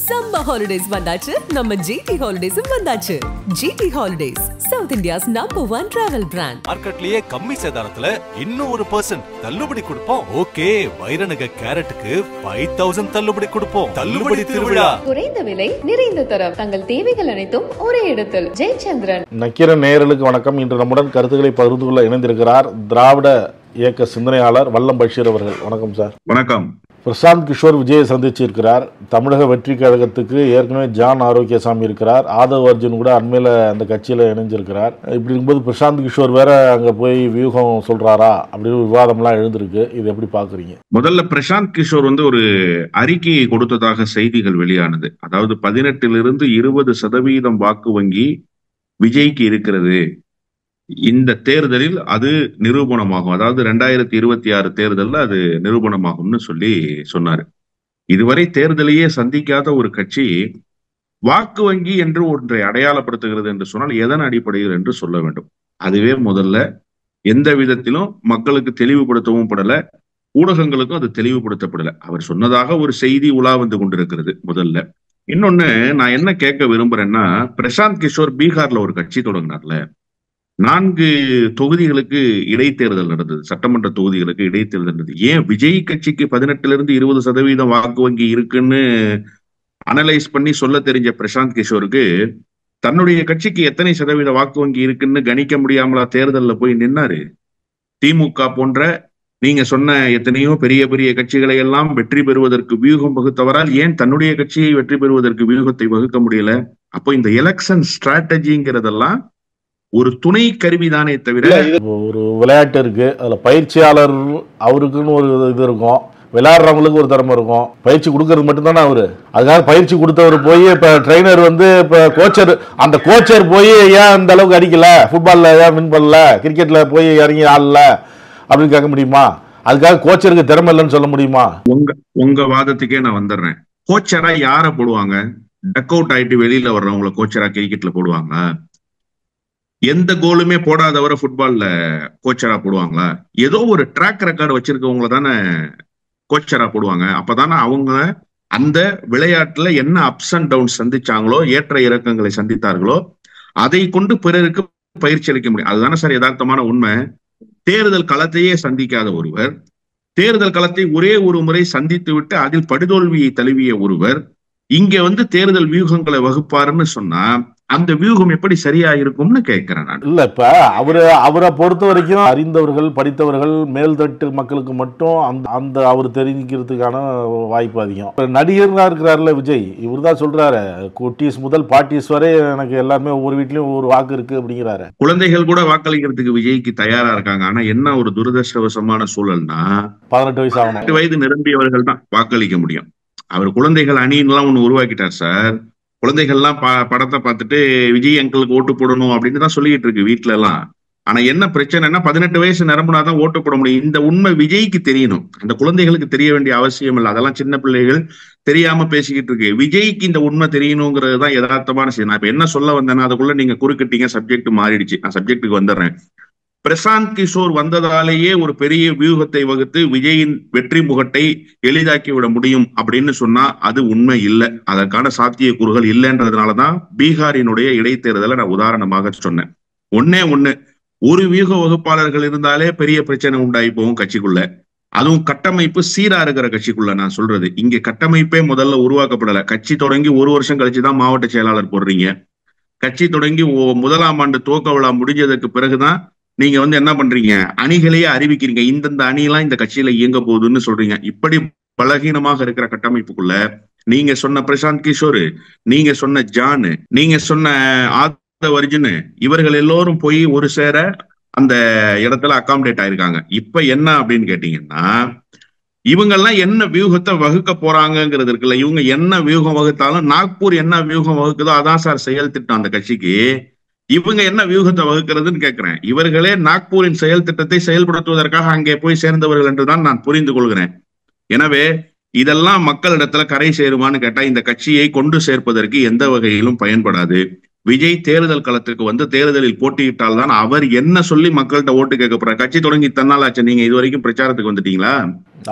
Summer holidays வந்தாச்சு, நம்ம GT Holidays வந்தாச்சு. GT Holidays, South India's #1 travel brand. மார்க்கெட்லயே கம்மி சேதாரத்துல இன்னும் 1% தள்ளுபடி கொடுப்போம். ஓகே, வைரநக கேரட்டுக்கு 5000 தள்ளுபடி கொடுப்போம். தள்ளுபடி திருவிழா. குறைந்த விலை, நிறைந்த தரம். தங்கள் தேவைகள் அனைத்தும் ஒரே இடத்தில். ஜெயச்சந்திரன். நக்கீரன் நேயர்களுக்கு வணக்கம். இன்று நம்முடன் கருத்துக்களை பகிர்ந்து கொள்ள இணைந்திருக்கிறார் திராவிட இயக்க சிந்தனையாளர் வல்லம் பஷீர் அவர்கள். வணக்கம் சார். வணக்கம். பிரசாந்த் கிஷோர் விஜயை சந்திச்சிருக்கிறார். தமிழக வெற்றி கழகத்துக்கு ஏற்கனவே ஜான் ஆரோக்கியசாமி இருக்கிறார். ஆதவ் அர்ஜுன் கூட அண்மையில் அந்த கட்சியில் இணைஞ்சிருக்கிறார். இப்படி இருக்கும்போது பிரசாந்த் கிஷோர் வேற அங்கே போய் வியூகம் சொல்றாரா அப்படின்னு விவாதம்லாம் எழுந்திருக்கு. இது எப்படி பாக்குறீங்க? முதல்ல பிரசாந்த் கிஷோர் ஒரு அறிக்கையை கொடுத்ததாக செய்திகள் வெளியானது. அதாவது 18% 20% வாக்கு வங்கி விஜய்க்கு இருக்கிறது. இந்த தேர்தலில் அது நிரூபணமாகும். அதாவது 2026 தேர்தலில் அது நிரூபணமாகும்னு சொன்னாரு. இதுவரை தேர்தலையே சந்திக்காத ஒரு கட்சி வாக்கு வங்கி என்று ஒன்றை அடையாளப்படுத்துகிறது என்று சொன்னால் எதன் அடிப்படையில் என்று சொல்ல வேண்டும். அதுவே முதல்ல எந்த விதத்திலும் மக்களுக்கு தெளிவுபடுத்தவும் படல, ஊடகங்களுக்கும் அது தெளிவுபடுத்தப்படல. அவர் சொன்னதாக ஒரு செய்தி உலா வந்து கொண்டிருக்கிறது. முதல்ல இன்னொன்னு நான் என்ன கேட்க விரும்புறேன்னா, பிரசாந்த் கிஷோர் பீகார்ல ஒரு கட்சி தொடங்கினார்ல, 4 தொகுதிகளுக்கு இடைத்தேர்தல் நடந்தது, சட்டமன்ற தொகுதிகளுக்கு இடைத்தேர்தல் நடந்தது. ஏன் விஜய் கட்சிக்கு 18% 20% வாக்கு வங்கி இருக்குன்னு அனலைஸ் பண்ணி சொல்ல தெரிஞ்ச பிரசாந்த் கிஷோருக்கு தன்னுடைய கட்சிக்கு எத்தனை சதவீத வாக்கு வங்கி இருக்குன்னு கணிக்க முடியாமலா தேர்தலில் போய் நின்னாரு? திமுக போன்ற நீங்க சொன்ன எத்தனையோ பெரிய பெரிய கட்சிகளை எல்லாம் வெற்றி பெறுவதற்கு வியூகம் வகுத்தவரால் ஏன் தன்னுடைய கட்சியை வெற்றி பெறுவதற்கு வியூகத்தை வகுக்க முடியல? அப்போ இந்த எலெக்ஷன் ஸ்ட்ராட்டஜிங்கிறதெல்லாம் ஒரு துணை கருவிதானே தவிர, ஒரு விளையாட்டு இருக்கு, அதுல பயிற்சியாளர் அவருக்குன்னு ஒரு இது இருக்கும், விளையாடுறவங்களுக்கு ஒரு திறமை இருக்கும், பயிற்சி கொடுக்கறது மட்டும்தானே அவரு. அதுக்காக பயிற்சி கொடுத்தவர் போய் இப்ப ட்ரைனர் இப்ப கோச்சர், அந்த கோச்சர் போய் ஏன் அந்த அளவுக்கு அடிக்கல, ஃபுட்பால்ல ஏன் வின் பண்ணல, கிரிக்கெட்ல போய் இறங்கி ஆடல அப்படின்னு கேட்க முடியுமா? அதுக்காக கோச்சருக்கு திறமை இல்லைன்னு சொல்ல முடியுமா? உங்க வாதத்துக்கே நான் வந்துடுறேன். கோச்சரா யார போடுவாங்க? டக் அவுட் ஆயிட்டு வெளியில வர்றவங்களை கோச்சரா கிரிக்கெட்ல போடுவாங்க? எந்த கோலுமே போடாதவரை ஃபுட்பால்ல கோச்சரா போடுவாங்களா? ஏதோ ஒரு ட்ராக் ரெக்கார்டு வச்சிருக்கவங்கள தானே கோச்சரா போடுவாங்க. அப்பதானே அவங்க அந்த விளையாட்டுல என்ன அப்ஸ் அண்ட் டவுன் சந்திச்சாங்களோ, ஏற்ற இறக்கங்களை சந்தித்தார்களோ, அதை கொண்டு பிறருக்கு பயிற்சி அளிக்க முடியும். அதுதானே சார் யதார்த்தமான உண்மை. தேர்தல் களத்தையே சந்திக்காத ஒருவர், தேர்தல் களத்தை ஒரே ஒரு முறை சந்தித்து விட்டு அதில் படுதோல்வியை தழுவிய ஒருவர் இங்க தேர்தல் வியூகங்களை வகுப்பாருன்னு சொன்னா அந்த வியூகம் எப்படி சரியா இருக்கும்னு கேட்கிறேன் நான். இல்ல, இப்ப அவரை பொறுத்த வரைக்கும் அறிந்தவர்கள், படித்தவர்கள், மேல்தட்டு மக்களுக்கு மட்டும் அந்த அவர் தெரிஞ்சுக்கிறதுக்கான வாய்ப்பு அதிகம். நடிகர்களா இருக்கிறாருல விஜய், இவர் தான் சொல்றாரு, குட்டீஸ் முதல் பாட்டிஸ் வரை எனக்கு எல்லாருமே ஒவ்வொரு வீட்லயும் ஒரு வாக்கு இருக்கு அப்படிங்கிறாரு. குழந்தைகள் கூட வாக்களிக்கிறதுக்கு விஜய்க்கு தயாரா இருக்காங்க. ஆனா என்ன ஒரு துரதிருஷ்டவசமான சூழல்னா, 18 வயசு ஆகணும், 18 வயது நிரம்பியவர்கள் தான் வாக்களிக்க முடியும். அவர் குழந்தைகள் அணின்லாம் ஒண்ணு உருவாக்கிட்டார் சார். குழந்தைகள்லாம் படத்தை பார்த்துட்டு விஜய் அங்கிளுக்கு ஓட்டு போடணும் அப்படின்னு தான் சொல்லிட்டு இருக்கு வீட்டுல எல்லாம். ஆனா என்ன பிரச்சனைனா, 18 வயசு நிரம்பினாதான் ஓட்டு போட முடியும். இந்த உண்மை விஜய்க்கு தெரியணும், அந்த குழந்தைகளுக்கு தெரிய வேண்டிய அவசியம் இல்லை. அதெல்லாம் சின்ன பிள்ளைகள் தெரியாம பேசிக்கிட்டு இருக்கு. விஜய்க்கு இந்த உண்மை தெரியணுங்கிறது தான் யதார்த்தமான செய்தி. நான் இப்ப என்ன சொல்ல வந்தேன்னா அதுக்குள்ள நீங்க குறுக்கிட்டீங்க, சப்ஜெக்ட் மாறிடுச்சு. நான் சப்ஜெக்டுக்கு வந்துடுறேன். பிரசாந்த் கிஷோர் வந்ததாலேயே ஒரு பெரிய வியூகத்தை வகுத்து விஜயின் வெற்றி முகட்டை எளிதாக்கி விட முடியும் அப்படின்னு சொன்னா அது உண்மை இல்லை. அதற்கான சாத்தியக்கூறுகள் இல்லைன்றதுனாலதான் பீகாரினுடைய இடைத்தேர்தலை நான் உதாரணமாக சொன்னேன். ஒண்ணு ஒரு வியூக வகுப்பாளர்கள் இருந்தாலே பெரிய பிரச்சனை உண்டாகி போகும் கட்சிக்குள்ள. அதுவும் கட்டமைப்பு சீரா இருக்கிற கட்சிக்குள்ள. நான் சொல்றது இங்க கட்டமைப்பே முதல்ல உருவாக்கப்படல. கட்சி தொடங்கி 1 வருஷம் கழிச்சுதான் மாவட்ட செயலாளர் போடுறீங்க. கட்சி தொடங்கி 1ஆம் ஆண்டு துவக்க விழா முடிஞ்சதுக்கு பிறகுதான் நீங்க என்ன பண்றீங்க, அணிகளையே அறிவிக்கிறீங்க, இந்தந்த அணியெல்லாம் இந்த கட்சியில இயங்க போகுதுன்னு சொல்றீங்க. இப்படி பலகீனமாக இருக்கிற கட்டமைப்புக்குள்ள நீங்க சொன்ன பிரசாந்த் கிஷோர், நீங்க சொன்ன ஜான், நீங்க சொன்ன ஆதவ் அர்ஜுன், இவர்கள் எல்லோரும் போய் ஒரு சேர அந்த இடத்துல அகாமடேட் ஆயிருக்காங்க. இப்ப என்ன அப்படின்னு கேட்டீங்கன்னா, இவங்கெல்லாம் என்ன வியூகத்தை வகுக்க போறாங்கிறது இருக்குல்ல. இவங்க என்ன வியூகம் வகுத்தாலும் நாக்பூர் என்ன வியூகம் வகுக்குதோ அதான் சார் செயல் திட்டம் அந்த கட்சிக்கு. இவங்க என்ன வியூகத்தை வகுக்கிறதுன்னு கேட்கிறேன். இவர்களே நாக்பூரின் செயல் திட்டத்தை செயல்படுத்துவதற்காக அங்கே போய் சேர்ந்தவர்கள் என்றுதான் நான் புரிந்து கொள்கிறேன். எனவே இதெல்லாம் மக்களிடத்துல கரை சேருமான்னு கேட்டா இந்த கட்சியை கொண்டு சேர்ப்பதற்கு எந்த வகையிலும் பயன்படாது. விஜய் தேர்தல் களத்துக்கு வந்து தேர்தலில் போட்டியிட்டால் தான் அவர் என்ன சொல்லி மக்கள்கிட்ட ஓட்டு கேட்க போறாரு. கட்சி தொடங்கி தன்னால் ஆச்சு, நீங்க இது வரைக்கும் பிரச்சாரத்துக்கு வந்துட்டீங்களா?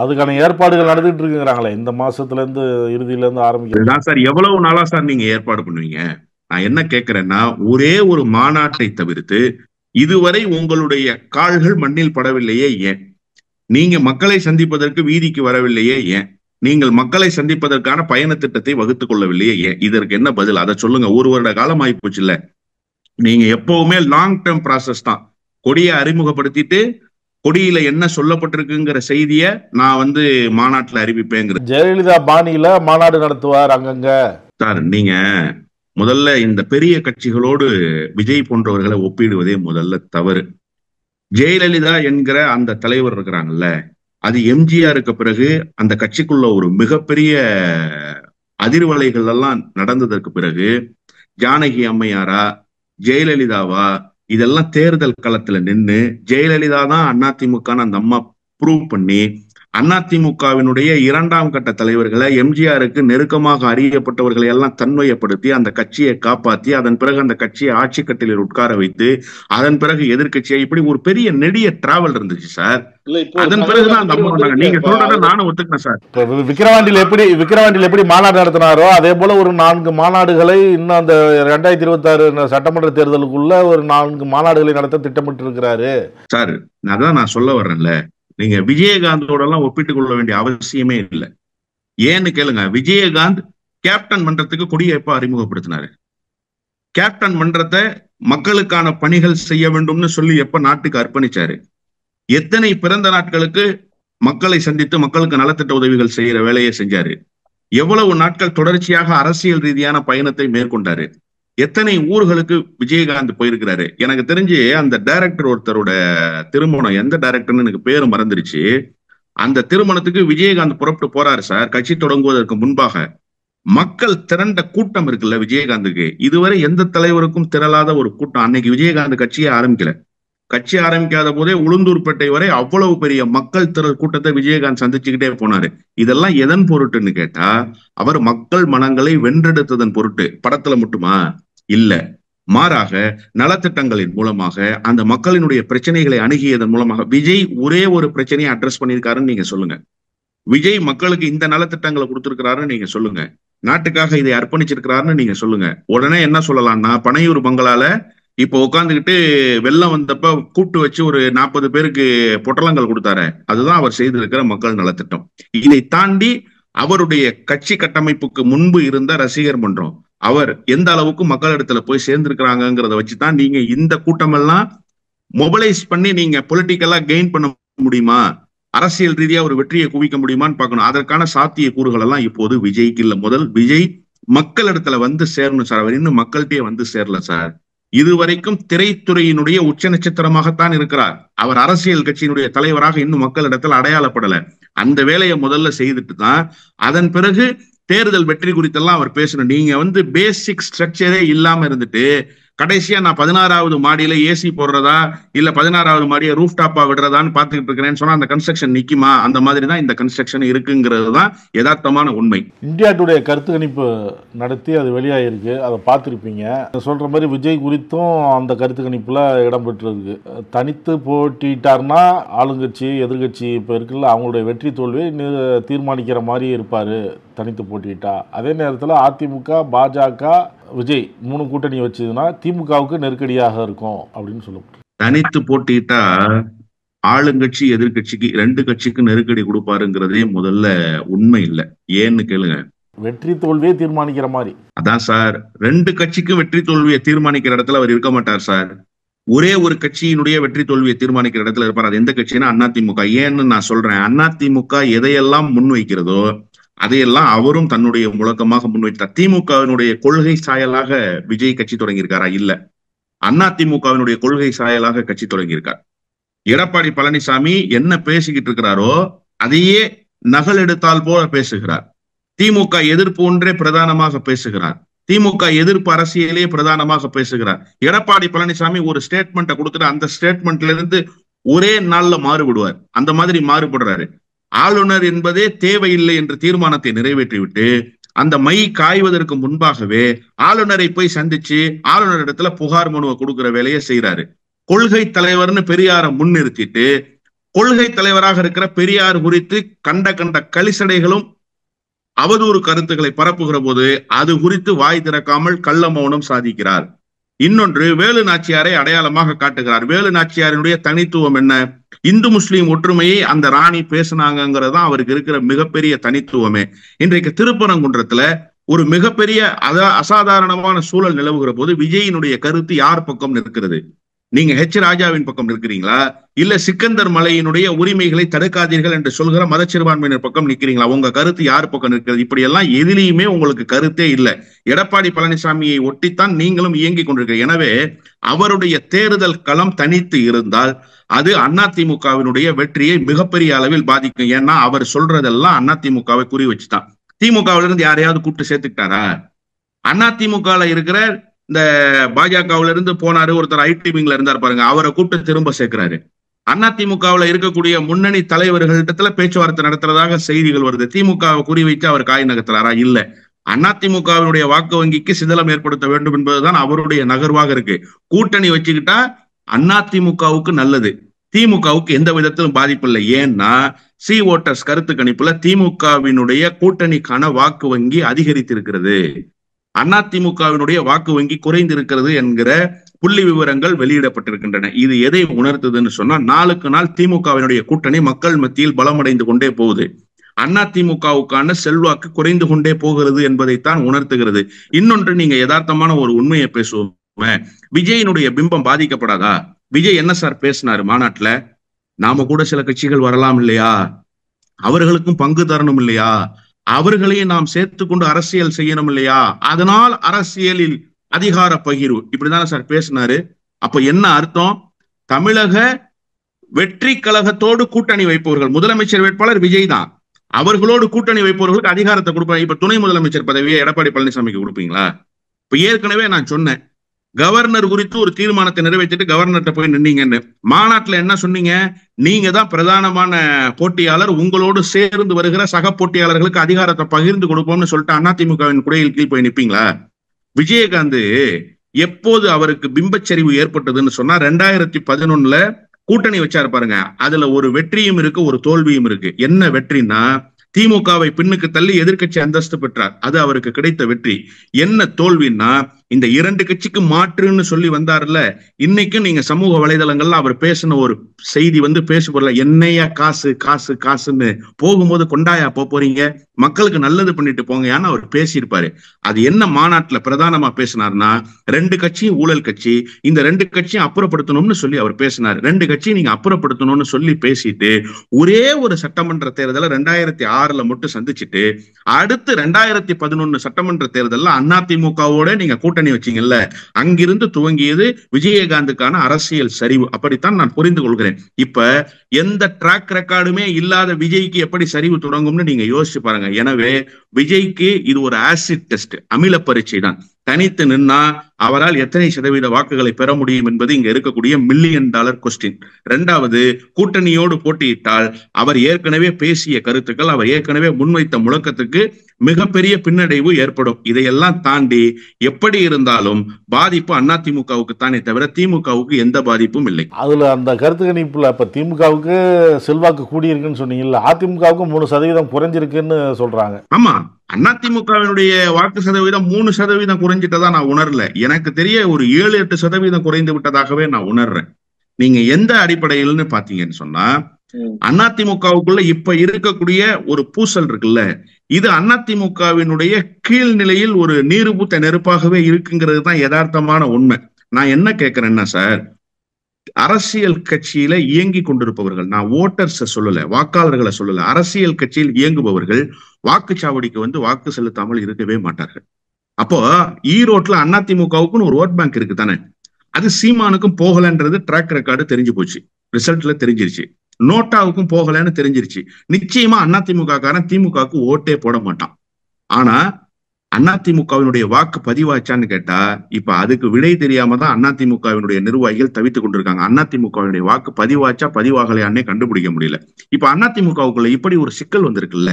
அதுக்கான ஏற்பாடுகள் நடந்துட்டு இருக்குங்கிறாங்களே, இந்த மாசத்துல இருந்து இறுதியில இருந்து ஆரம்பிக்கிறேன் சார். எவ்வளவு நாளா சார் நீங்க ஏற்பாடு பண்ணுவீங்க? நான் என்ன கேட்கிறேன்னா, ஒரே ஒரு மாநாட்டை தவிர்த்து இதுவரை உங்களுடைய கால்கள் மண்ணில் படவில்லையே ஏன்? நீங்க மக்களை சந்திப்பதற்கு வீதிக்கு வரவில்லையே ஏன்? நீங்கள் மக்களை சந்திப்பதற்கான பயண திட்டத்தை வகுத்துக் கொள்ளவில்லையே ஏன்? இதற்கு என்ன பதில்? அதை சொல்லுங்க. ஒரு வருட காலம் ஆயிப்போச்சு இல்ல. நீங்க எப்பவுமே லாங் டேர்ம் ப்ராசஸ் தான். கொடியை அறிமுகப்படுத்திட்டு கொடியில என்ன சொல்லப்பட்டிருக்குங்கிற செய்திய நான் வந்து மாநாட்டுல அறிவிப்பேங்கிற ஜெயலலிதா பாணியில மாநாடு நடத்துவார் அங்கங்க. சார், நீங்க முதல்ல இந்த பெரிய கட்சிகளோடு விஜய் போன்றவர்களை ஒப்பிடுவதே முதல்ல தவறு. ஜெயலலிதா என்கிற அந்த தலைவர் இருக்கிறாங்கல்ல, அது எம்ஜிஆருக்கு பிறகு அந்த கட்சிக்குள்ள ஒரு மிகப்பெரிய அதிர்வலைகள் எல்லாம் நடந்ததற்கு பிறகு ஜானகி அம்மையாரா ஜெயலலிதாவா இதெல்லாம் தேர்தல் களத்துல நின்று ஜெயலலிதா தான் அதிமுக அந்த அம்மா ப்ரூவ் பண்ணி அதிமுகவினுடைய 2ஆம் கட்ட தலைவர்களை, எம்ஜிஆருக்கு நெருக்கமாக அறியப்பட்டவர்களை எல்லாம் தன்மையப்படுத்தி அந்த கட்சியை காப்பாற்றி அதன் பிறகு அந்த கட்சியை ஆட்சி கட்டிலில் உட்கார வைத்து அதன் பிறகு எதிர்கட்சியை, இப்படி ஒரு பெரிய நெடிய டிராவல் இருந்துச்சு சார். அதன் பிறகுதான் அந்த அம்மா சொன்னாங்க. நீங்க சொல்றத நானும் ஒத்துக்கினேன் சார். விக்கிரவாண்டியில் எப்படி மாநாடு நடத்தினாரோ அதே போல ஒரு 4 மாநாடுகளை இன்னும் அந்த 2026 சட்டமன்ற தேர்தலுக்குள்ள ஒரு 4 மாநாடுகளை நடத்த திட்டமிட்டு இருக்கிறாரு சார். அதான் நான் சொல்ல வர்றேன்ல, நீங்க விஜயகாந்தோட எல்லாம் ஒப்பிட்டுக் கொள்ள வேண்டிய அவசியமே இல்லை. ஏன்னு கேளுங்க, விஜயகாந்த் கேப்டன் மன்றத்துக்கு கொடியை எப்ப அறிமுகப்படுத்தினாரு? கேப்டன் மன்றத்தை மக்களுக்கான பணிகள் செய்ய வேண்டும்னு சொல்லி எப்ப நாட்டுக்கு அர்ப்பணிச்சாரு? எத்தனை பிறந்த நாட்களுக்கு மக்களை சந்தித்து மக்களுக்கு நலத்திட்ட உதவிகள் செய்யற வேலையை செஞ்சாரு? எவ்வளவு நாட்கள் தொடர்ச்சியாக அரசியல் ரீதியான பயணத்தை மேற்கொண்டாரு? எத்தனை ஊர்களுக்கு விஜயகாந்த் போயிருக்கிறாரு? எனக்கு தெரிஞ்சு அந்த டைரக்டர் ஒருத்தரோட திருமணம், எந்த டைரக்டர்னு எனக்கு பேரு மறந்துருச்சு, அந்த திருமணத்துக்கு விஜயகாந்த் புறப்பட்டு போறாரு சார். கட்சி தொடங்குவதற்கு முன்பாக மக்கள் திரண்ட கூட்டம் இருக்குல்ல விஜயகாந்துக்கு, இதுவரை எந்த தலைவருக்கும் திரளாத ஒரு கூட்டம். அன்னைக்கு விஜயகாந்த் கட்சியை ஆரம்பிக்கல. கட்சி ஆரம்பிக்காத போதே உளுந்தூர்பேட்டை வரை அவ்வளவு பெரிய மக்கள் திரள் கூட்டத்தை விஜயகாந்த் சந்திச்சுக்கிட்டே போனாரு. இதெல்லாம் எதன் பொருட்டுன்னு கேட்டா, அவர் மக்கள் மனங்களை வென்றெடுத்ததன் பொருட்டு. படத்துல மட்டுமா? இல்ல, மாறாக நலத்திட்டங்களின் மூலமாக அந்த மக்களினுடைய பிரச்சனைகளை அணுகியதன் மூலமாக. விஜய் ஒரே ஒரு பிரச்சனையை அட்ரஸ் பண்ணியிருக்காருன்னு நீங்க சொல்லுங்க. விஜய் மக்களுக்கு இந்த நலத்திட்டங்களை கொடுத்திருக்கிறாருன்னு நீங்க சொல்லுங்க. நாட்டுக்காக இதை அர்ப்பணிச்சிருக்கிறாருன்னு நீங்க சொல்லுங்க. உடனே என்ன சொல்லலாம்னா, பனையூர் பங்களால இப்ப உட்காந்துக்கிட்டு வெள்ளம் வந்தப்ப கூப்பிட்டு வச்சு ஒரு 40 பேருக்கு பொட்டலங்கள் கொடுத்தாரு. அதுதான் அவர் செய்திருக்கிற மக்கள் நலத்திட்டம். இதை தாண்டி அவருடைய கட்சி கட்டமைப்புக்கு முன்பு இருந்த ரசிகர் மன்றம், அவர் எந்த அளவுக்கு மக்களிடத்துல போய் சேர்ந்திருக்கிறாங்கிறத வச்சுதான் நீங்க இந்த கூட்டமெல்லாம் மொபைலைஸ் பண்ணி நீங்க பொலிட்டிக்கலா கெயின் பண்ண முடியுமா, அரசியல் ரீதியா ஒரு வெற்றியை குவிக்க முடியுமான்னு பார்க்கணும். அதற்கான சாத்திய கூறுகள் எல்லாம் இப்போது விஜய்க்கு இல்ல. முதல் விஜய் மக்களிடத்துல வந்து சேரணும் சார். அவர் இன்னும் மக்கள்கிட்டயே வந்து சேரல சார். இதுவரைக்கும் திரைத்துறையினுடைய உச்ச நட்சத்திரமாகத்தான் இருக்கிறார். அவர் அரசியல் கட்சியினுடைய தலைவராக இன்னும் மக்களிடத்தில் அடையாளப்படல. அந்த வேலையை முதல்ல செய்துட்டு தான் அதன் பிறகு தேர்தல் வெற்றி குறித்தெல்லாம் அவர் பேசணும். நீங்க வந்து பேசிக் ஸ்ட்ரக்சரே இல்லாம இருந்துட்டு கடைசியா நான் 16வது மாடியில ஏசி போடுறதா இல்ல 16வது மாடியை ரூஃப் டாப்பா விடுறதான்னு பாத்துக்கிட்டு இருக்கிறேன்னு சொன்னா அந்த கன்ஸ்ட்ரக்ஷன் நிக்குமா? அந்த மாதிரி தான் இந்த கன்ஸ்ட்ரக்ஷன் இருக்குங்கிறது தான் யதார்த்தமான உண்மை. இந்தியா டுடே கருத்து கணிப்பு நடத்தி அது வெளியாயிருக்கு, அதை பார்த்துருப்பீங்க. சொல்ற மாதிரி விஜய் குறித்தும் அந்த கருத்து கணிப்புல இடம்பெற்றிருக்கு. தனித்து போட்டிட்டார்னா ஆளுங்கட்சி எதிர்கட்சி இப்ப இருக்குல்ல, அவங்களுடைய வெற்றி தோல்வியை தீர்மானிக்கிற மாதிரி இருப்பாரு தனித்து போட்டிட்டா. அதே நேரத்தில் அதிமுக பாஜக விஜய் 3 கூட்டணி வச்சதுன்னா திமுகவுக்கு நெருக்கடியாக இருக்கும் அப்படின்னு சொல்லப்பட்டு. தனித்து போட்டிட்டா ஆளுங்கட்சி எதிர்கட்சிக்கு 2 கட்சிக்கு நெருக்கடி கொடுப்பாருங்கிறதே முதல்ல உண்மை இல்லை. ஏன்னு கேளுங்க, வெற்றி தோல்வியை தீர்மானிக்கிற மாதிரி. அதான் சார், 2 கட்சிக்கும் வெற்றி தோல்வியை தீர்மானிக்கிற இடத்துல அவர் இருக்க மாட்டார் சார். ஒரே ஒரு கட்சியினுடைய வெற்றி தோல்வியை தீர்மானிக்கிற இடத்துல இருப்பார். அது எந்த கட்சின்னா அதிமுக. ஏன்னு நான் சொல்றேன், அதிமுக எதையெல்லாம் முன்வைக்கிறதோ அதையெல்லாம் அவரும் தன்னுடைய முழக்கமாக முன்வைத்தார். திமுகவினுடைய கொள்கை சாயலாக விஜய் கட்சி தொடங்கியிருக்காரா? இல்ல. அதிமுகவினுடைய கொள்கை சாயலாக கட்சி தொடங்கியிருக்கார். எடப்பாடி பழனிசாமி என்ன பேசிக்கிட்டு இருக்கிறாரோ அதையே நகல் எடுத்தால் போல பேசுகிறார். திமுக எதிர்ப்பு ஒன்றே பிரதானமாக பேசுகிறார். திமுக எதிர்ப்பு அரசியலே பிரதானமாக பேசுகிறார். எடப்பாடி பழனிசாமி ஒரு ஸ்டேட்மெண்ட்டை கொடுத்துட்டு அந்த ஸ்டேட்மெண்ட்ல இருந்து ஒரே நாள்ல மாறுபடுவார். அந்த மாதிரி மாறுபடுறாரு. ஆளுநர் என்பதே தேவையில்லை என்ற தீர்மானத்தை நிறைவேற்றிவிட்டு அந்த மை காய்வதற்கு முன்பாகவே ஆளுநரை போய் சந்திச்சு ஆளுநர் இடத்துல புகார் மனுவை கொடுக்கிற வேலையை செய்யறாரு. கொள்கை தலைவர்னு பெரியாரை முன்னிறுத்திட்டு கொள்கை தலைவராக இருக்கிற பெரியார் குறித்து கண்ட கலிசடைகளும் அவதூறு கருத்துக்களை பரப்புகிற போது அது குறித்து வாய் திறக்காமல் கள்ள மௌனம் சாதிக்கிறார். இன்னொன்று, வேலு நாச்சியாரை அடையாளமாக காட்டுகிறார். வேலு நாச்சியாரினுடைய தனித்துவம் என்ன? இந்து முஸ்லீம் ஒற்றுமையை அந்த ராணி பேசினாங்கிறது அவருக்கு இருக்கிற மிகப்பெரிய தனித்துவமே. இன்றைக்கு திருப்பரங்குன்றத்துல ஒரு மிகப்பெரிய அசாதாரணமான சூழல் நிலவுகிற போது விஜயினுடைய கருத்து யார் பக்கம் நிற்கிறது? நீங்க ஹெச் ராஜாவின் பக்கம் நிற்கிறீங்களா, இல்ல சிக்கந்தர் மலையினுடைய உரிமைகளை தடுக்காதீர்கள் என்று சொல்கிற மதச்சிறுபான்மையினர் பக்கம் நிற்கிறீங்களா? உங்க கருத்து யார் பக்கம் நிற்கிறது? இப்படி எல்லாம் எதிலையுமே உங்களுக்கு கருத்தே இல்லை. எடப்பாடி பழனிசாமியை ஒட்டித்தான் நீங்களும் இயங்கி கொண்டிருக்கிறீங்க. எனவே அவருடைய தேர்தல் களம் தனித்து இருந்தால் அது அதிமுகவினுடைய வெற்றியை மிகப்பெரிய அளவில் பாதிக்கும். ஏன்னா அவர் சொல்றதெல்லாம் அதிமுகவை குறி வச்சுதான். திமுகவிலிருந்து யாரையாவது கூப்பிட்டு சேர்த்துக்கிட்டாரா? அதிமுக இருக்கிற இந்த பாஜகவுல இருந்து போனாரு ஒருத்தர், ஐடி விங்ல இருந்தார் பாருங்க, அவரை கூப்பிட்டு திரும்ப சேர்க்கிறாரு. அதிமுகவுல இருக்கக்கூடிய முன்னணி தலைவர்களிடத்துல பேச்சுவார்த்தை நடத்துறதாக செய்திகள் வருது. திமுகவை குறி வைத்து அவர் காய் நகர்த்துறாரா? இல்ல. அதிமுகவினுடைய வாக்கு வங்கிக்கு சிதலம் ஏற்படுத்த வேண்டும் என்பதுதான் அவருடைய நகர்வாக இருக்கு. கூட்டணி வச்சுக்கிட்டா அதிமுகவுக்கு நல்லது, திமுகவுக்கு எந்த விதத்திலும் பாதிப்பு இல்லை. ஏன்னா சி ஓட்டர்ஸ் கருத்து கணிப்புல திமுகவினுடைய கூட்டணிக்கான வாக்கு வங்கி அதிகரித்திருக்கிறது, அதிமுகவினுடைய வாக்கு வங்கி குறைந்திருக்கிறது என்கிற புள்ளி விவரங்கள் வெளியிடப்பட்டிருக்கின்றன. இது எதை உணர்த்துதுன்னு சொன்னா, நாளுக்கு நாள் திமுகவினுடைய கூட்டணி மக்கள் மத்தியில் பலமடைந்து கொண்டே போகுது, அதிமுகவுக்கான செல்வாக்கு குறைந்து கொண்டே போகிறது என்பதைத்தான் உணர்த்துகிறது. இன்னொன்று, நீங்க யதார்த்தமான ஒரு உண்மையை பேசுவோம், விஜயினுடைய பிம்பம் பாதிக்கப்படாதா? விஜய் என்ன சார் பேசினாரு மாநாட்டுல? நாம கூட சில கட்சிகள் வரலாம் இல்லையா, அவர்களுக்கும் பங்கு தரணும் இல்லையா, அவர்களையும் நாம் சேர்த்து கொண்டு அரசியல் செய்யணும் இல்லையா, அதனால் அரசியலில் அதிகார பகிர்வு, இப்படிதானே சார் பேசினாரு. அப்ப என்ன அர்த்தம்? தமிழக வெற்றி கழகத்தோடு கூட்டணி வைப்பவர்கள், முதலமைச்சர் வேட்பாளர் விஜய் தான், அவர்களோடு கூட்டணி வைப்பவர்களுக்கு அதிகாரத்தை கொடுப்பாங்க. இப்ப துணை முதலமைச்சர் பதவியை எடப்பாடி பழனிசாமிக்கு கொடுப்பீங்களா? இப்ப ஏற்கனவே நான் சொன்னேன், கவர்னர் குறித்து ஒரு தீர்மானத்தை நிறைவேற்றிட்டு கவர்னர்கிட்ட போய் நின்னீங்கன்னு. மாநாட்டுல என்ன சொன்னீங்க? நீங்க தான் பிரதானமான போட்டியாளர், உங்களோடு சேர்ந்து வருகிற சக போட்டியாளர்களுக்கு அதிகாரத்தை பகிர்ந்து கொடுப்போம்னு சொல்லிட்டு அதிமுகவின் குடையில் கீழ் போய் நிப்பீங்களா? விஜயகாந்த் எப்போது அவருக்கு பிம்பச்சரிவு ஏற்பட்டதுன்னு சொன்னா 2011 கூட்டணி வச்சாரு பாருங்க, அதுல ஒரு வெற்றியும் இருக்கு, ஒரு தோல்வியும் இருக்கு. என்ன வெற்றின்னா, திமுகவை பின்னுக்கு தள்ளி எதிர்கட்சி அந்தஸ்து பெற்றார், அது அவருக்கு கிடைத்த வெற்றி. என்ன தோல்வின்னா, இந்த இரண்டு கட்சிக்கு மாற்றுன்னு சொல்லி வந்தார்ல, இன்னைக்கும் நீங்க சமூக வலைதளங்கள்ல அவர் பேசின ஒரு செய்தி பேச போறல, என்னையா காசு காசு காசுன்னு, போகும்போது கொண்டாயா போறீங்க, மக்களுக்கு நல்லது பண்ணிட்டு போங்கயான்னு அவர் பேசியிருப்பாரு. அது என்ன மாநாட்டுல பிரதானமா பேசினார்னா, ரெண்டு கட்சியும் ஊழல் கட்சி, இந்த ரெண்டு கட்சியும் அப்புறப்படுத்தணும்னு சொல்லி அவர் பேசினார். ரெண்டு கட்சியும் நீங்க அப்புறப்படுத்தணும்னு சொல்லி பேசிட்டு ஒரே ஒரு சட்டமன்ற தேர்தலை 2006 மட்டும் சந்திச்சுட்டு, அடுத்து 2011 சட்டமன்ற தேர்தலில் அதிமுகவோட நீங்க கூட்டணி வச்சீங்கல்ல, அங்கிருந்து துவங்கியது விஜயகாந்துக்கான அரசியல் சரிவு. அப்படித்தான் நான் புரிந்து கொள்கிறேன். இப்ப எந்த ட்ராக் ரெக்கார்டுமே இல்லாத விஜய்க்கு எப்படி சரிவு தொடங்கும்னு நீங்க யோசிச்சு பாருங்க. எனவே விஜய்க்கு இது ஒரு ஆசிட் டெஸ்ட், அமில பரீட்சை தான். தனித்து நின்னா அவரால் எத்தனை சதவீத வாக்குகளை பெற முடியும் என்பது இங்க இருக்கக்கூடிய $1 மில்லியன் கொஸ்டின். இரண்டாவது, கூட்டணியோடு போட்டியிட்டால் அவர் ஏற்கனவே பேசிய கருத்துக்கள், அவர் ஏற்கனவே முன்வைத்த முழக்கத்துக்கு மிகப்பெரிய பின்னடைவு ஏற்படும். இதையெல்லாம் தாண்டி எப்படி இருந்தாலும் பாதிப்பு அதிமுகவுக்கு தானே தவிர திமுகவுக்கு எந்த பாதிப்பும் இல்லை. அதுல அந்த கருத்து கணிப்புல இப்ப திமுகவுக்கு செல்வாக்கு கூடியிருக்குன்னு சொன்னீங்கல்ல, அதிமுகவுக்கு 3% குறைஞ்சிருக்குன்னு சொல்றாங்க. ஆமா, அதிமுகவினுடைய வாக்கு சதவீதம் 3% குறைஞ்சிட்டதா நான் உணரல. எனக்கு தெரிய ஒரு 7-8% குறைந்து விட்டதாகவே நான் உணர்றேன். நீங்க எந்த அடிப்படையில்னு பாத்தீங்கன்னு சொன்னா, அதிமுகவுக்குள்ள இப்ப இருக்கக்கூடிய ஒரு பூசல் இருக்குல்ல, இது அதிமுகவினுடைய கீழ்நிலையில் ஒரு நீருபூத்த நெருப்பாகவே இருக்குங்கிறது தான் யதார்த்தமான உண்மை. நான் என்ன கேட்கிறேன்னா சார், அரசியல் கட்சியில இயங்கி கொண்டிருப்பவர்கள், நான் ஓட்டர்ஸ் சொல்லல, வாக்காளர்களை சொல்லல, அரசியல் கட்சியில் இயங்குபவர்கள் வாக்குச்சாவடிக்கு வாக்கு செலுத்தாமல் இருக்கவே மாட்டார்கள். அப்போ ஈரோட்ல அதிமுகவுக்குன்னு ஒரு ஓட் பேங்க் இருக்கு தானே, அது சீமானுக்கும் போகலன்றது ட்ராக் ரெக்கார்டு தெரிஞ்சு போச்சு, ரிசல்ட்ல தெரிஞ்சிருச்சு. நோட்டாவுக்கும் போகலன்னு தெரிஞ்சிருச்சு. நிச்சயமா அதிமுக காரன் திமுகவுக்கு ஓட்டே போட மாட்டான். ஆனா அதிமுகவினுடைய வாக்கு பதிவாச்சான்னு கேட்டா, இப்ப அதுக்கு விடை தெரியாம தான் அதிமுகவினுடைய நிர்வாகிகள் தவித்துக் கொண்டிருக்காங்க. அதிமுகவினுடைய வாக்கு பதிவாச்சா பதிவாகலையானே கண்டுபிடிக்க முடியல. இப்ப அதிமுகவுக்குள்ள இப்படி ஒரு சிக்கல் வந்திருக்குல்ல,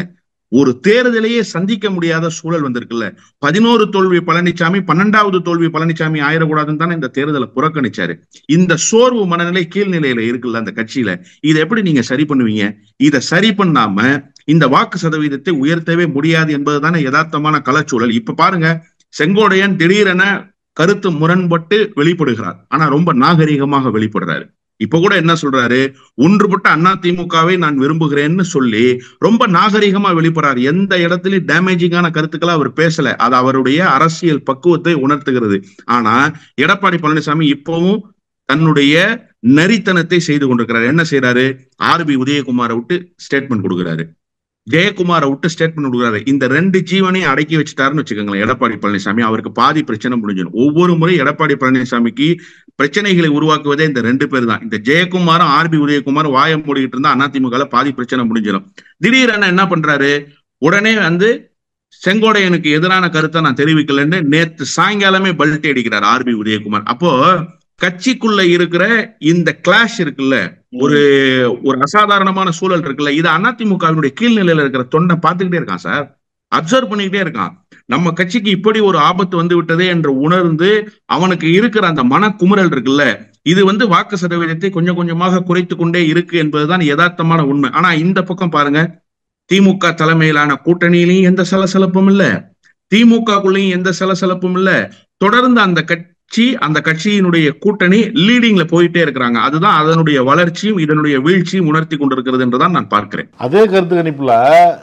ஒரு தேர்தலையே சந்திக்க முடியாத சூழல் வந்திருக்குல்ல. 11 தோல்வி பழனிசாமி, 12வது தோல்வி பழனிசாமி ஆயிடக்கூடாதுன்னு தானே இந்த தேர்தலை புறக்கணிச்சாரு. இந்த சோர்வு மனநிலை கீழ்நிலையில இருக்குல்ல அந்த கட்சியில, இதை எப்படி நீங்க சரி பண்ணுவீங்க? இதை சரி பண்ணாம இந்த வாக்கு சதவீதத்தை உயர்த்தவே முடியாது என்பதுதானே யதார்த்தமான களச்சூழல். இப்ப பாருங்க, செங்கோட்டையன் திடீரென கருத்து முரண்பட்டு வெளிப்படுகிறார். ஆனா ரொம்ப நாகரிகமாக வெளிப்படுறாரு. இப்ப கூட என்ன சொல்றாரு, ஒன்றுபட்ட அதிமுகவை நான் விரும்புகிறேன்னு சொல்லி ரொம்ப நாகரிகமா வெளிப்படுறாரு. எந்த இடத்துலயும் டேமேஜிங்கான கருத்துக்களை அவர் பேசல. அது அவருடைய அரசியல் பக்குவத்தை உணர்த்துகிறது. ஆனா எடப்பாடி பழனிசாமி இப்பவும் தன்னுடைய நரித்தனத்தை செய்து கொண்டிருக்கிறார். என்ன செய்யறாரு, ஆர்பி உதயகுமாரை விட்டு ஸ்டேட்மெண்ட் கொடுக்கிறாரு, ஜெயக்குமாரை விட்டு ஸ்டேட்மெண்ட் கொடுக்குறாரு. இந்த 2 ஜீவனையும் அடக்கி வச்சுட்டாருன்னு வச்சுக்கோங்களேன் எடப்பாடி பழனிசாமி. அவருக்கு பாதி பிரச்சனை முடிஞ்சிடும். ஒவ்வொரு முறை எடப்பாடி பழனிசாமிக்கு பிரச்சனைகளை உருவாக்குவதே இந்த 2 பேர் தான். இந்த ஜெயக்குமாரும் ஆர்பி உதயகுமாரும் வாய மூடிக்கிட்டு இருந்தா அதிமுக பாதி பிரச்சனை முடிஞ்சிடும். திடீரென என்ன பண்றாரு, உடனே செங்கோட்டையனுக்கு எதிரான கருத்தை நான் தெரிவிக்கலன்னு நேற்று சாயங்காலமே பல்ட்டி அடிக்கிறார் ஆர்பி உதயகுமார். அப்போ கட்சிக்குள்ள இருக்கிற இந்த கிளாஷ் இருக்குல்ல, ஒரு அசாதாரணமான சூழல் இருக்குல்ல, இது அதிமுகவினுடைய கீழ்நிலையில இருக்கிற தொண்டை பார்த்துக்கிட்டே இருக்கான் சார், அப்சர்வ் பண்ணிக்கிட்டே இருக்கான். நம்ம கட்சிக்கு இப்படி ஒரு ஆபத்து வந்து விட்டதே என்று உணர்ந்து அவனுக்கு இருக்கிற அந்த மன குமுறல் இருக்குல்ல, இது வாக்கு சதவீதத்தை கொஞ்சம் கொஞ்சமாக குறைத்து கொண்டே இருக்கு என்பதுதான் யதார்த்தமான உண்மை. ஆனா இந்த பக்கம் பாருங்க, திமுக தலைமையிலான கூட்டணியிலையும் எந்த சலசலப்பும் இல்ல, திமுகக்குள்ளேயும் எந்த சலசலப்பும் இல்ல. தொடர்ந்து அந்த கட்சியினுடைய கூட்டணி லீடிங்ல போயிட்டே இருக்கிறாங்க. அதுதான் அதனுடைய வளர்ச்சியும் இதனுடைய வீழ்ச்சியும் உணர்த்தி கொண்டிருக்கிறது என்றுதான் நான் பார்க்கிறேன். அதே கருத்து கணிப்புல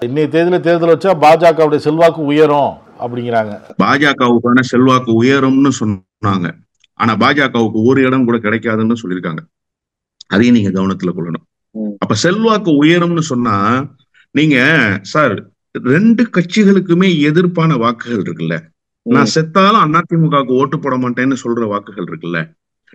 இன்னைய தேர்தல் வச்சா பாஜகவுடைய செல்வாக்கு உயரும் அப்படிங்கிறாங்க. பாஜகவுக்கான செல்வாக்கு உயரும்னு சொன்னாங்க. ஆனா பாஜகவுக்கு ஒரு இடம் கூட கிடைக்காதுன்னு சொல்லியிருக்காங்க. அதையும் நீங்க கவனத்துல கொள்ளணும். அப்ப செல்வாக்கு உயரும்னு சொன்னா நீங்க சார் 2 கட்சிகளுக்குமே எதிர்ப்பான வாக்குகள் இருக்குல்ல, நான் செத்தாலும் அதிமுகவுக்கு ஓட்டு போட மாட்டேன்னு சொல்ற வாக்குகள் இருக்குல்ல,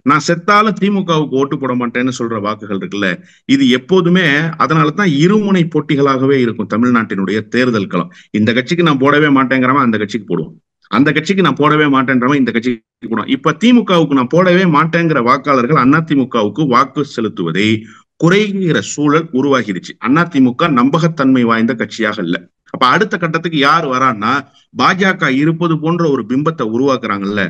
நான் செத்தாலும் திமுகவுக்கு ஓட்டு போட மாட்டேன்னு சொல்ற வாக்குகள் இருக்குல்ல, இது எப்போதுமே அதனாலதான் இருமுனை போட்டிகளாகவே இருக்கும் தமிழ்நாட்டினுடைய தேர்தல் களம். இந்த கட்சிக்கு நான் போடவே மாட்டேங்கிறவன் அந்த கட்சிக்கு போடுவோம், அந்த கட்சிக்கு நான் போடவே மாட்டேன்றவன் இந்த கட்சிக்கு போடுவோம். இப்ப திமுகவுக்கு நான் போடவே மாட்டேங்கிற வாக்காளர்கள் அதிமுகவுக்கு வாக்கு செலுத்துவதை குறைகிற சூழல் உருவாகிடுச்சு. அதிமுக நம்பகத்தன்மை வாய்ந்த கட்சியாக இல்ல. அப்ப அடுத்த கட்டத்துக்கு யார் வரான்னா, பாஜக இருப்பது போன்ற ஒரு பிம்பத்தை உருவாக்குறாங்கல்ல,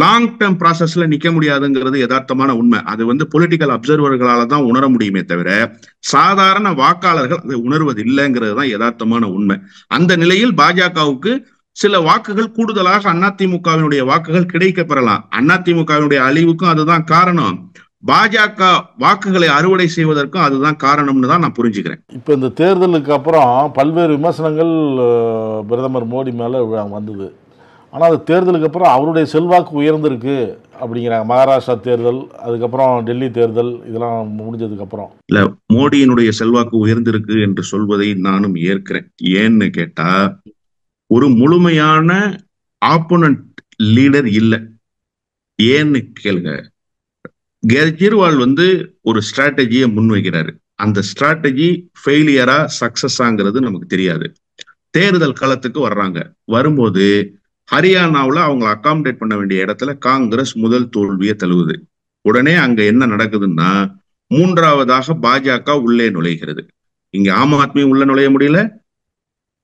லாங் டேர்ம் ப்ராசஸ்ல நிக்க முடியாதுங்கிறது யதார்த்தமான உண்மை. அது பொலிட்டிக்கல் அப்சர்வர்களால தான் உணர முடியுமே தவிர சாதாரண வாக்காளர்கள் அதை உணர்வது இல்லைங்கிறது தான் யதார்த்தமான உண்மை. அந்த நிலையில் பாஜகவுக்கு சில வாக்குகள் கூடுதலாக அதிமுகவினுடைய வாக்குகள் கிடைக்க பெறலாம். அதிமுகவினுடைய அழிவுக்கும் அதுதான் காரணம், பாஜக வாக்குகளை அறுவடை செய்வதற்கும் அதுதான் காரணம்னு தான் நான் புரிஞ்சுக்கிறேன். இப்போ இந்த தேர்தலுக்கு அப்புறம் பல்வேறு விமர்சனங்கள் பிரதமர் மோடி மேலே வந்தது. ஆனால் அது தேர்தலுக்கு அப்புறம் அவருடைய செல்வாக்கு உயர்ந்திருக்கு அப்படிங்கிறாங்க. மகாராஷ்டிரா தேர்தல், அதுக்கப்புறம் டெல்லி தேர்தல், இதெல்லாம் முடிஞ்சதுக்கு அப்புறம் இல்ல, மோடியினுடைய செல்வாக்கு உயர்ந்திருக்கு என்று சொல்வதை நானும் ஏற்கிறேன். ஏன்னு கேட்டா, ஒரு முழுமையான ஆப்போனன்ட் லீடர் இல்லை. ஏன்னு கேளுங்க, கெஜ்ரிவால் ஒரு ஸ்ட்ராட்டஜியை முன்வைக்கிறாரு. அந்த ஸ்ட்ராட்டஜி ஃபெயிலியரா சக்சஸாங்கிறது நமக்கு தெரியாது. தேர்தல் களத்துக்கு வர்றாங்க, வரும்போது ஹரியானாவில் அவங்க அகாமடேட் பண்ண வேண்டிய இடத்துல காங்கிரஸ் முதல் தோல்வியை தழுவுது. உடனே அங்க என்ன நடக்குதுன்னா, 3வதாக பாஜக உள்ளே நுழைகிறது. இங்க ஆம் ஆத்மி உள்ள நுழைய முடியல,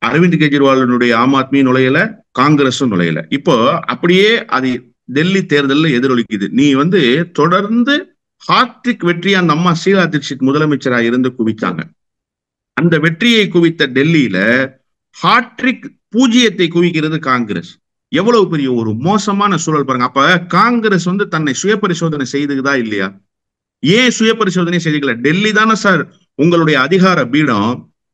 அரவிந்த் கெஜ்ரிவாலினுடைய ஆம் ஆத்மி நுழையல, காங்கிரஸும் நுழையல. இப்போ அப்படியே அது டெல்லி தேர்தலில் எதிரொலிக்குது. நீ தொடர்ந்து ஹாட்ரிக் வெற்றி அந்த அம்மா ஷீலா தீட்சித் முதலமைச்சராக இருந்து குவிச்சாங்க. அந்த வெற்றியை குவித்த டெல்லியில ஹாட்ரிக் 0 குவிக்கிறது காங்கிரஸ். எவ்வளவு பெரிய ஒரு மோசமான சூழல் பாருங்க. அப்ப காங்கிரஸ் தன்னை சுய பரிசோதனை செய்துதா இல்லையா? ஏன் சுய பரிசோதனை செய்துக்கல? டெல்லி தானே சார் உங்களுடைய அதிகார பீடம்.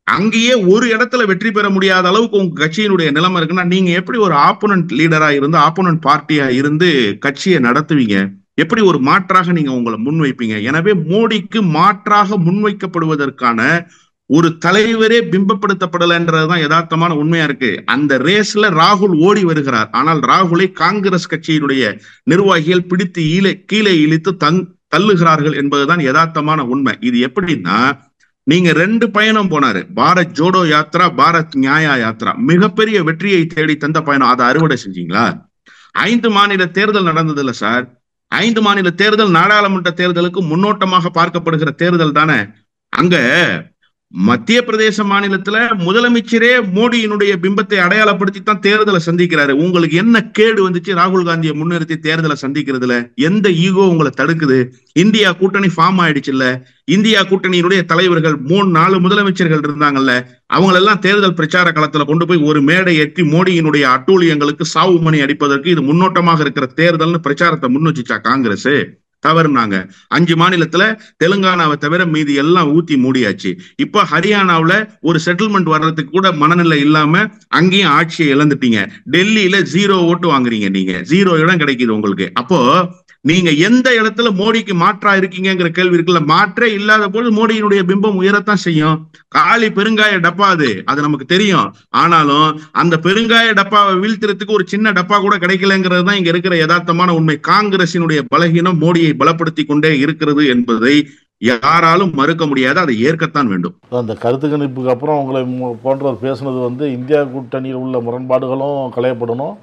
அங்கேயே ஒரு இடத்துல வெற்றி பெற முடியாத அளவுக்கு உங்க கட்சியினுடைய நிலைமை இருக்குன்னா, நீங்க எப்படி ஒரு ஆப்போனன்ட் லீடரா இருந்து ஆப்போனன்ட் பார்ட்டியா இருந்து கட்சியை நடத்துவீங்க? எப்படி ஒரு மாற்றாக நீங்க உங்களை முன்வைப்பீங்க? எனவே மோடிக்கு மாற்றாக முன்வைக்கப்படுவதற்கான ஒரு தலைவரே பிம்பப்படுத்தப்படலைன்றதுதான் யதார்த்தமான உண்மையா இருக்கு. அந்த ரேஸ்ல ராகுல் ஓடி வருகிறார். ஆனால் ராகுலை காங்கிரஸ் கட்சியினுடைய நிர்வாகிகள் பிடித்து கீழே இழுத்து தள்ளுகிறார்கள் என்பதுதான் யதார்த்தமான உண்மை. இது எப்படின்னா, நீங்க 2 பயணம் போனாரு, பாரத் ஜோடோ யாத்ரா, பாரத் நியாயா யாத்ரா. மிகப்பெரிய வெற்றியை தேடி தந்த பயணம். அதை அறுவடை செஞ்சீங்களா? 5 மாநில தேர்தல் நடந்தது இல்ல சார். 5 மாநில தேர்தல் நாடாளுமன்ற தேர்தலுக்கு முன்னோட்டமாக பார்க்கப்படுகிற தேர்தல் தானே. அங்க மத்திய பிரதேச மாநிலத்துல முதலமைச்சரே மோடியினுடைய பிம்பத்தை அடையாளப்படுத்தி தான் தேர்தலை சந்திக்கிறாரு. உங்களுக்கு என்ன கேடு வந்துச்சு ராகுல் காந்தியை முன்னிறுத்தி தேர்தலை சந்திக்கிறதுல? எந்த ஈகோ உங்களை தடுக்குது? இந்தியா கூட்டணி ஃபார்ம் ஆயிடுச்சு இல்ல? இந்தியா கூட்டணியினுடைய தலைவர்கள் 3-4 முதலமைச்சர்கள் இருந்தாங்கல்ல, அவங்களெல்லாம் தேர்தல் பிரச்சார களத்துல கொண்டு போய் ஒரு மேடை ஏற்றி மோடியினுடைய அட்டூழியங்களுக்கு சாவு மணி அடிப்பதற்கு இது முன்னோட்டமாக இருக்கிற தேர்தல்னு பிரச்சாரத்தை முன் வச்சுச்சா காங்கிரஸ்? தவறுனாங்க. 5 மாநிலத்துல தெலுங்கானாவை தவிர மீதி எல்லாம் ஊத்தி மூடியாச்சு. இப்ப ஹரியானாவுல ஒரு செட்டில்மெண்ட் வர்றதுக்கு கூட மனநிலை இல்லாம அங்கேயும் ஆட்சியை இழந்துட்டீங்க. டெல்லியில 0 ஓட்டு வாங்குறீங்க, நீங்க 0 இடம் கிடைக்குது உங்களுக்கு. அப்போ நீங்க எந்த இடத்துல மோடிக்கு மாற்றா இருக்கீங்கிற கேள்வி இருக்குல்ல. மாற்றே இல்லாத போது மோடியினுடைய பிம்பம் உயரத்தான் செய்யும். காலி பெருங்காய டப்பா அது நமக்கு தெரியும். ஆனாலும் அந்த பெருங்காய டப்பாவை வீழ்த்துறதுக்கு ஒரு சின்ன டப்பா கூட கிடைக்கலங்கிறது தான் இங்க இருக்கிற யதார்த்தமான உண்மை. காங்கிரசினுடைய பலகீனம் மோடியை பலப்படுத்தி கொண்டே இருக்கிறது என்பதை யாராலும் மறுக்க முடியாது. அதை ஏற்கத்தான் வேண்டும். அந்த கருத்து கணிப்புக்கு அப்புறம் உங்களை போன்றவர் பேசுனது இந்தியா கூட்டணியில் உள்ள முரண்பாடுகளும் களையப்படணும்.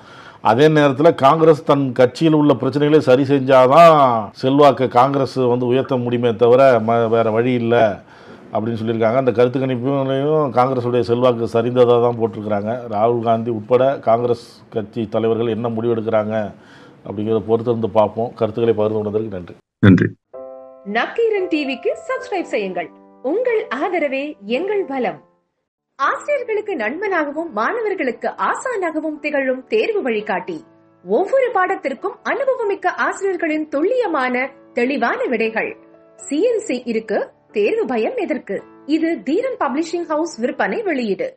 அதே நேரத்தில் காங்கிரஸ் தன் கட்சியில் உள்ள பிரச்சனைகளை சரி செஞ்சாதான் செல்வாக்கு காங்கிரஸ் உயர்த்த முடியுமே தவிர வேற வழி இல்லை அப்படின்னு சொல்லியிருக்காங்க. அந்த கருத்து கணிப்புகளையும் காங்கிரஸுடைய செல்வாக்கு சரிந்ததாக தான் போட்டிருக்கிறாங்க. ராகுல் காந்தி உட்பட காங்கிரஸ் கட்சி தலைவர்கள் என்ன முடிவெடுக்கிறாங்க அப்படிங்கிறத பொறுத்திருந்து பார்ப்போம். கருத்துக்களை பகிர்ந்து கொண்டதற்கு நன்றி. நன்றி. நக்கீரன் டிவிக்கு சப்ஸ்கிரைப் செய்யுங்கள். உங்கள் ஆதரவே எங்கள் பலம். ஆசிரியர்களுக்கு நண்பனாகவும் மாணவர்களுக்கு ஆசானாகவும் திகழும் தேர்வு வழிகாட்டி. ஒவ்வொரு பாடத்திற்கும் அனுபவமிக்க ஆசிரியர்களின் துல்லியமான தெளிவான விடைகள். CNC இருக்கு, தேர்வு பயம் எதற்கு? இது தீரன் பப்ளிஷிங் ஹவுஸ் விற்பனை வெளியீடு.